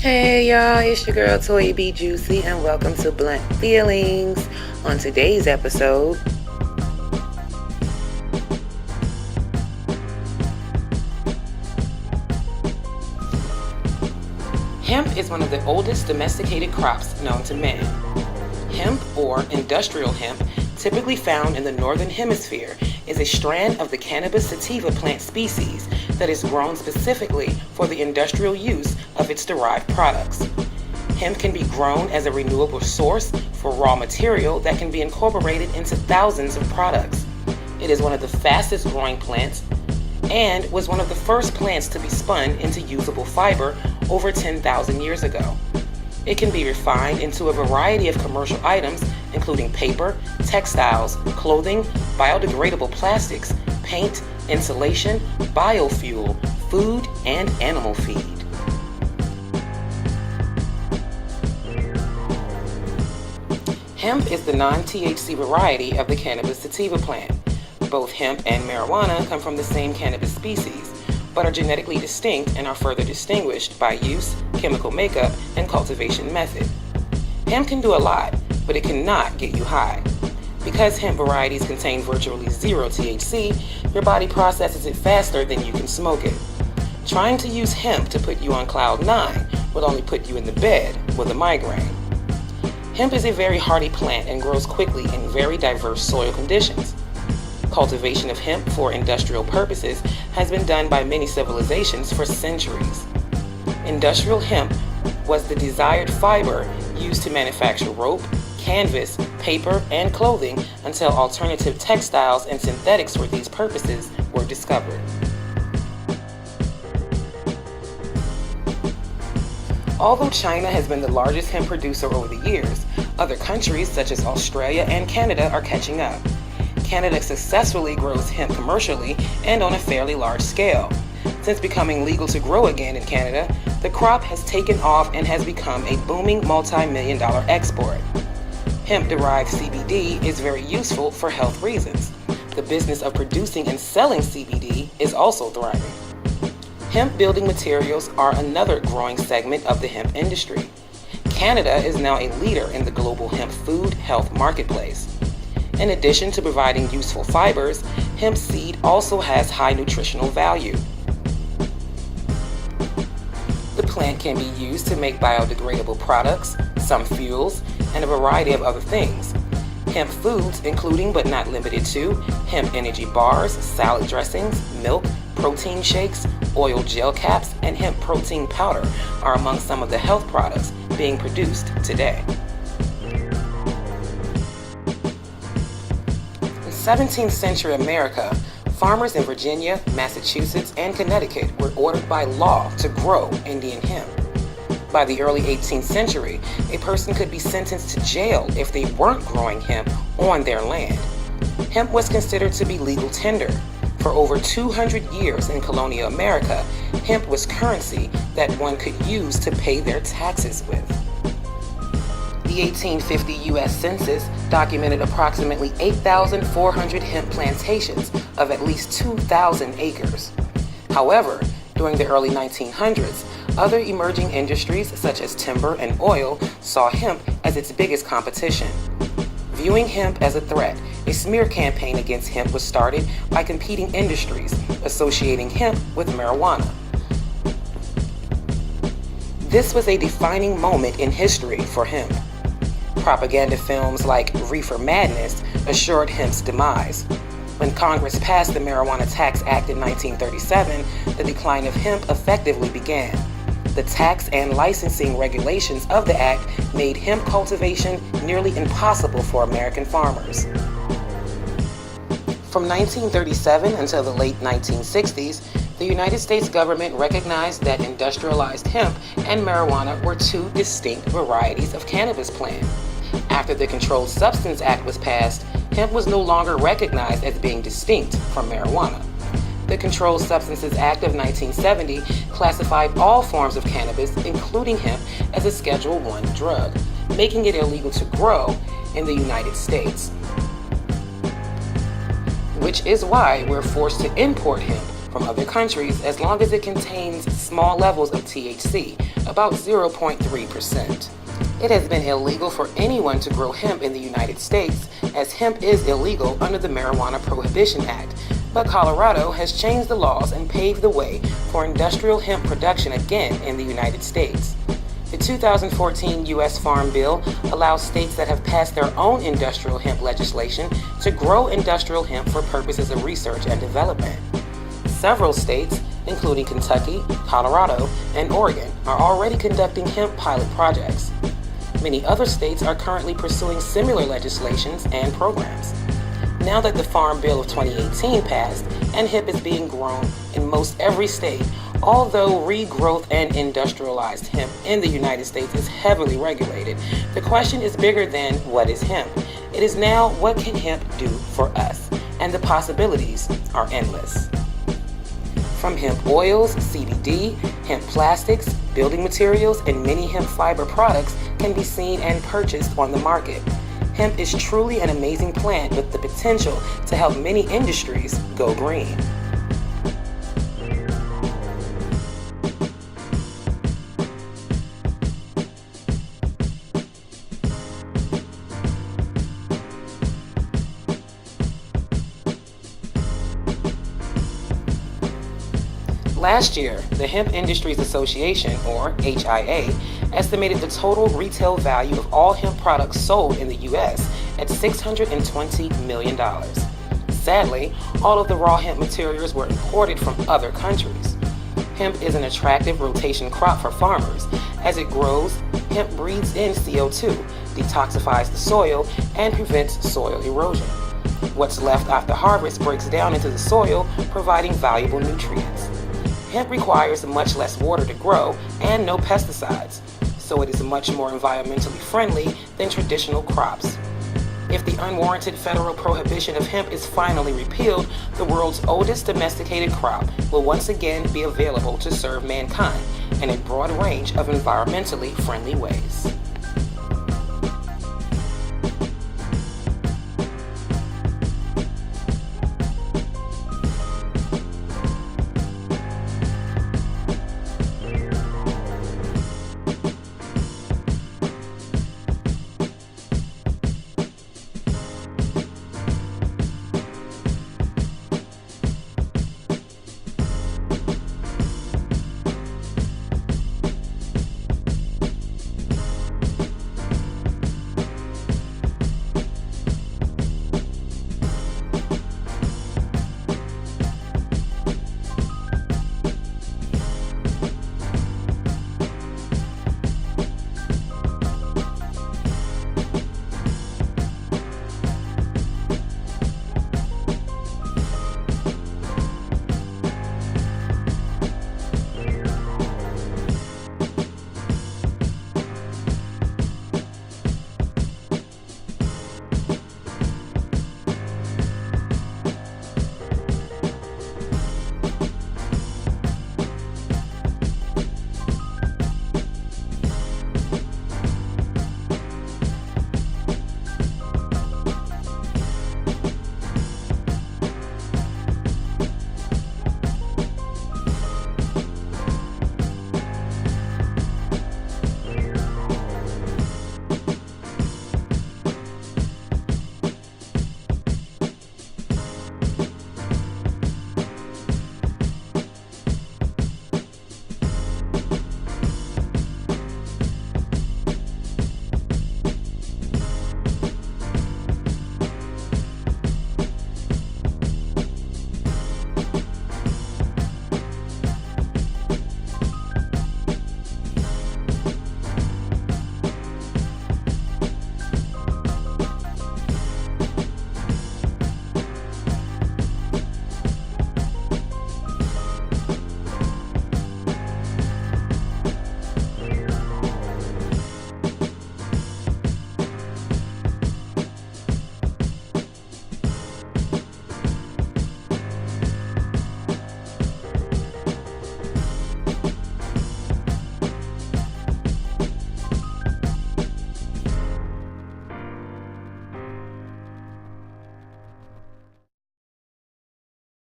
Hey y'all, it's your girl ToyaBJuicy and welcome to Blunt Feelings. On today's episode, hemp is one of the oldest domesticated crops known to man. Hemp, or industrial hemp, typically found in the northern hemisphere, is a strand of the cannabis sativa plant species that is grown specifically for the industrial use of its derived products. Hemp can be grown as a renewable source for raw material that can be incorporated into thousands of products. It is one of the fastest growing plants and was one of the first plants to be spun into usable fiber over 10,000 years ago. It can be refined into a variety of commercial items, including paper, textiles, clothing, biodegradable plastics, paint, insulation, biofuel, food, and animal feed. Hemp is the non-THC variety of the cannabis sativa plant. Both hemp and marijuana come from the same cannabis species, but are genetically distinct and are further distinguished by use, chemical makeup, and cultivation method. Hemp can do a lot, but it cannot get you high. Because hemp varieties contain virtually zero THC, your body processes it faster than you can smoke it. Trying to use hemp to put you on cloud 9 will only put you in the bed with a migraine. Hemp is a very hardy plant and grows quickly in very diverse soil conditions. Cultivation of hemp for industrial purposes has been done by many civilizations for centuries. Industrial hemp was the desired fiber used to manufacture rope, canvas, paper, and clothing until alternative textiles and synthetics for these purposes were discovered. Although China has been the largest hemp producer over the years, other countries such as Australia and Canada are catching up. Canada successfully grows hemp commercially and on a fairly large scale. Since becoming legal to grow again in Canada, the crop has taken off and has become a booming multi-million-dollar export. Hemp-derived CBD is very useful for health reasons. The business of producing and selling CBD is also thriving. Hemp building materials are another growing segment of the hemp industry. Canada is now a leader in the global hemp food health marketplace. In addition to providing useful fibers, hemp seed also has high nutritional value. The plant can be used to make biodegradable products, some fuels, and a variety of other things. Hemp foods, including but not limited to hemp energy bars, salad dressings, milk, protein shakes, oil gel caps, and hemp protein powder are among some of the health products being produced today. In 17th century America, farmers in Virginia, Massachusetts, and Connecticut were ordered by law to grow Indian hemp. By the early 18th century, a person could be sentenced to jail if they weren't growing hemp on their land. Hemp was considered to be legal tender. For over 200 years in colonial America, hemp was currency that one could use to pay their taxes with. The 1850 U.S. Census documented approximately 8,400 hemp plantations of at least 2,000 acres. However, during the early 1900s, other emerging industries such as timber and oil saw hemp as its biggest competition. Viewing hemp as a threat, a smear campaign against hemp was started by competing industries, associating hemp with marijuana. This was a defining moment in history for hemp. Propaganda films like Reefer Madness assured hemp's demise. When Congress passed the Marijuana Tax Act in 1937, the decline of hemp effectively began. The tax and licensing regulations of the act made hemp cultivation nearly impossible for American farmers. From 1937 until the late 1960s, the United States government recognized that industrialized hemp and marijuana were two distinct varieties of cannabis plant. After the Controlled Substance Act was passed, hemp was no longer recognized as being distinct from marijuana. The Controlled Substances Act of 1970 classified all forms of cannabis, including hemp, as a Schedule I drug, making it illegal to grow in the United States. Which is why we're forced to import hemp from other countries as long as it contains small levels of THC, about 0.3%. It has been illegal for anyone to grow hemp in the United States, as hemp is illegal under the Marijuana Prohibition Act, but Colorado has changed the laws and paved the way for industrial hemp production again in the United States. The 2014 U.S. Farm Bill allows states that have passed their own industrial hemp legislation to grow industrial hemp for purposes of research and development. Several states, including Kentucky, Colorado, and Oregon, are already conducting hemp pilot projects. Many other states are currently pursuing similar legislations and programs. Now that the Farm Bill of 2018 passed and hemp is being grown in most every state, although regrowth and industrialized hemp in the United States is heavily regulated, the question is bigger than what is hemp. It is now what can hemp do for us, and the possibilities are endless. From hemp oils, CBD, hemp plastics, building materials, and many hemp fiber products can be seen and purchased on the market. Hemp is truly an amazing plant with the potential to help many industries go green. Last year, the Hemp Industries Association, or HIA, estimated the total retail value of all hemp products sold in the U.S. at $620 million. Sadly, all of the raw hemp materials were imported from other countries. Hemp is an attractive rotation crop for farmers. As it grows, hemp breathes in CO2, detoxifies the soil, and prevents soil erosion. What's left after harvest breaks down into the soil, providing valuable nutrients. Hemp requires much less water to grow and no pesticides, so it is much more environmentally friendly than traditional crops. If the unwarranted federal prohibition of hemp is finally repealed, the world's oldest domesticated crop will once again be available to serve mankind in a broad range of environmentally friendly ways.